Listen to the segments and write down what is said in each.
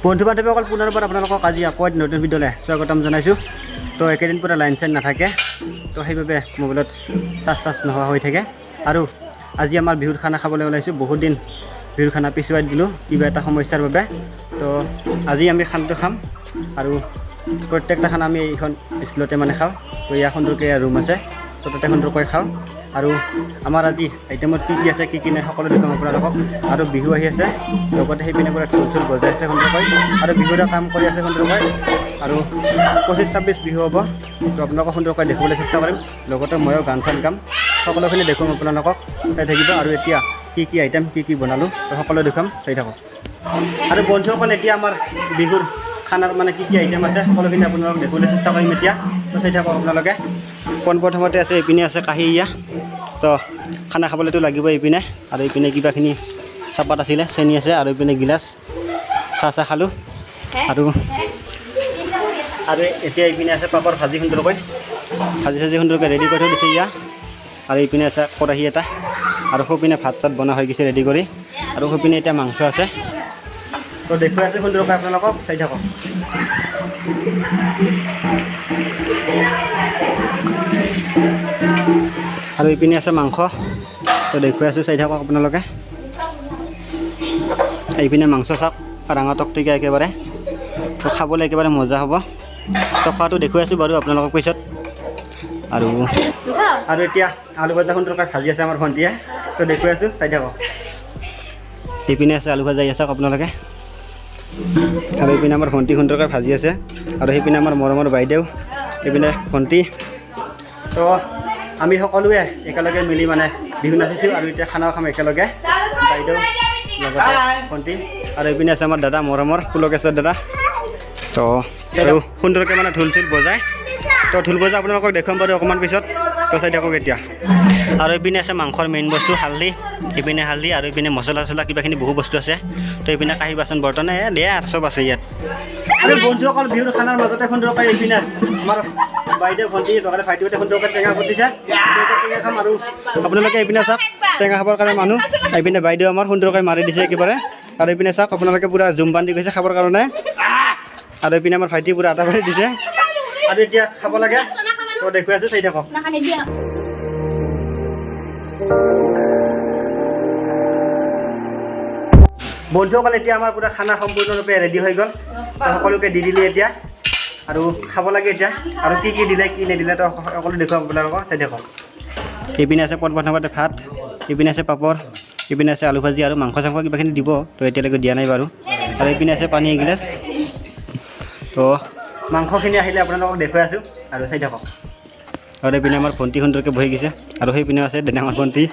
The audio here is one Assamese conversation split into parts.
বন্ধু বান্ধৱীসকল পুনৰবাৰ আপোনালোকক আজি আকৌ নতুন ভিডিঅ'লৈ স্বাগতম জনাইছোঁ। তো একেদিন পুৰা লাইন চাইন নাথাকে, তো সেইবাবে মোবাইলত চাৰ্জ নোহোৱা হৈ থাকে। আৰু আজি আমাৰ বিহুৰ খানা খাবলৈ ওলাইছোঁ। বহুত দিন বিহুৰ খানা পিছুৱাই দিলোঁ কিবা এটা সমস্যাৰ বাবে। তো আজি আমি খানাটো খাম আৰু প্ৰত্যেকটা খানা আমি এইখন স্কুলতে মানে খাওঁ। তো ইয়াৰ সুন্দৰকৈ ৰুম আছে, তো তাতে সুন্দৰকৈ খাওঁ। আৰু আমাৰ আজি আইটেমত কি আছে কি নাই সকলো দেখুৱাম আপোনালোকক। আৰু বিহু আহি আছে, লগতে সেইপিনে পৰা ঢোল চোল বজাই আছে সুন্দৰকৈ, আৰু বিহুৰে কাম কৰি আছে সুন্দৰকৈ। আৰু 25-26 বিহু হ'ব, তো আপোনালোকক সুন্দৰকৈ দেখিবলৈ চেষ্টা কৰিম। লগতে ময়ো গান চান গাম, সকলোখিনি দেখুৱাম আপোনালোকক, চাই থাকিব। আৰু এতিয়া কি আইটেম কি বনালোঁ তো সকলো দেখুৱাম, চাই থাকক। আৰু বন্ধুসকল এতিয়া আমাৰ বিহুৰ খানাৰ মানে কি আইটেম আছে সকলোখিনি আপোনালোকক দেখুৱাবলৈ চেষ্টা কৰিম এতিয়া, তো চাই থাকক আপোনালোকে। পোনপ্ৰথমতে আছে এইপিনে আছে কাঁহীয়া, তো খানা খাবলৈতো লাগিব এইপিনে। আৰু এইপিনে কিবাখিনি চাহপাত আছিলে, চেনি আছে, আৰু এইপিনে গিলাচ চাহ খালোঁ। আৰু এতিয়া এইপিনে আছে পাপৰ ভাজি সুন্দৰকৈ, ভাজি সুন্দৰকৈ ৰেডি কৰি থৈ দিছে ইয়াত। আৰু এইপিনে আছে কৰাহী এটা, আৰু সৌপিনে ভাত চাত বনোৱা হৈ গৈছে ৰেডি কৰি। আৰু সৌপিনে এতিয়া মাংস আছে, তো দেখুৱাই আছোঁ সুন্দৰকৈ আপোনালোকক, চাই থাকক। আৰু এইপিনে আছে মাংস, তো দেখুৱাই আছোঁ, চাই থাকক আপোনালোকে। এইপিনে মাংস চাওক, ৰাঙা টকটকীয়া একেবাৰে, তো খাবলৈ একেবাৰে মজা হ'ব। তো খোৱাটো দেখুৱাই আছোঁ বাৰু আপোনালোকক পিছত। আৰু এতিয়া আলু ভাজা সুন্দৰকৈ ভাজি আছে আমাৰ ভণ্টিয়ে, তো দেখুৱাই আছোঁ, চাই থাকক। এইপিনে আছে আলু ভাজা চাওক আপোনালোকে। আৰু এইপিনে আমাৰ ভণ্টি সুন্দৰকৈ ভাজি আছে, আৰু সেইপিনে আমাৰ মৰমৰ বাইদেউ, এইপিনে ভণ্টি। তো আমি সকলোৱে একেলগে মিলি মানে বিহু নাচিছোঁ, আৰু এতিয়া খানাও খাম একেলগে, বাইদেউ লগতে ভণ্টি। আৰু এইপিনে আছে আমাৰ দাদা মৰমৰ পুলকেশ্বৰ দাদা। তো আৰু সুন্দৰকৈ মানে ঢোল চোল বজায়, তো ঢোল বজা আপোনালোকক দেখুৱাম বাৰু অকণমান পিছত, তো চাই থাকক এতিয়া। আৰু এইপিনে আছে মাংসৰ মেইন বস্তু হালধি, এইপিনে হালধি, আৰু এইপিনে মছলা চছলা কিবাখিনি বহু বস্তু আছে। তো এইপিনে কাঁহী বাচন বৰ্তনে দিয়া চব আছে ইয়াত। আৰু বন্ধুসকল বিহুৰ খানাৰ মাজতে সুন্দৰকৈ এইপিনে আমাৰ বাইদেউ ভণ্টি লগতে ভাইটিহঁতে সুন্দৰকৈ টেঙা ফুটিছে, টেঙা খাম। আৰু আপোনালোকে এইপিনে চাওক টেঙা খাবৰ কাৰণে মানুহ, এইপিনে বাইদেউ আমাৰ সুন্দৰকৈ মাৰি দিছে একেবাৰে। আৰু এইপিনে চাওক আপোনালোকে পূৰা জুম বান্ধি গৈছে খাবৰ কাৰণে। আৰু এইপিনে আমাৰ ভাইটি পূৰা আটা বাঢ়ি দিছে, আৰু এতিয়া খাব লাগে, তো দেখুৱাই আছোঁ, চাই থাকক। বন্ধুসকল এতিয়া আমাৰ পূৰা খানা সম্পূৰ্ণৰূপে ৰেডি হৈ গ'ল, সকলোকে দি দিলে এতিয়া, আৰু খাব লাগে এতিয়া। আৰু কি দিলে কি নিদিলে তো সকলো দেখুৱাম আপোনালোকক, চাই থাকক। এইপিনে আছে প্ৰথমতে ভাত, এইপিনে আছে পাপৰ, এইপিনে আছে আলু ভাজি, আৰু মাংস চাংস কিবাখিনি দিব, তো এতিয়ালৈকে দিয়া নাই বাৰু। আৰু এইপিনে আছে পানী এগিলাচ, তো মাংসখিনি আহিলে আপোনালোকক দেখুৱাই আছোঁ, আৰু চাই থাকক। আৰু এইপিনে আমাৰ ভণ্টি সুন্দৰকৈ বহি গৈছে, আৰু সেইপিনে আছে ডাঙৰ ভণ্টি,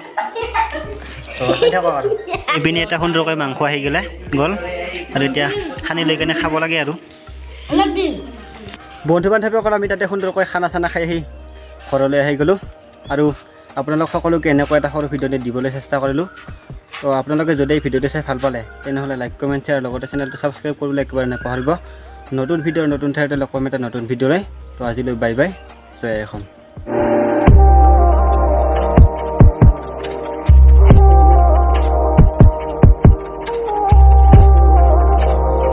তো চাই থাকক। আৰু এইপিনে এটা সুন্দৰকৈ মাংস আহি গ'ল, আৰু এতিয়া সানি লৈ কেনে খাব লাগে। আৰু বন্ধু বান্ধৱীসকল আমি তাতে সুন্দৰকৈ খানা চানা খাই আহি ঘৰলৈ আহি গ'লোঁ, আৰু আপোনালোক সকলোকে এনেকুৱা এটা সৰু ভিডিঅ'তে দিবলৈ চেষ্টা কৰিলোঁ। তো আপোনালোকে যদি এই ভিডিঅ'টো চাই ভাল পালে তেনেহ'লে লাইক কমেণ্ট শ্বেয়াৰ, লগতে চেনেলটো ছাবস্ক্ৰাইব কৰিবলৈ একেবাৰে নাপাহৰিব। নতুন ভিডিঅ'ৰ নতুন ঠাইতে লগ পাম এটা নতুন ভিডিঅ'ৰে। তো আজিলৈ বাই বাই, জয় অসম।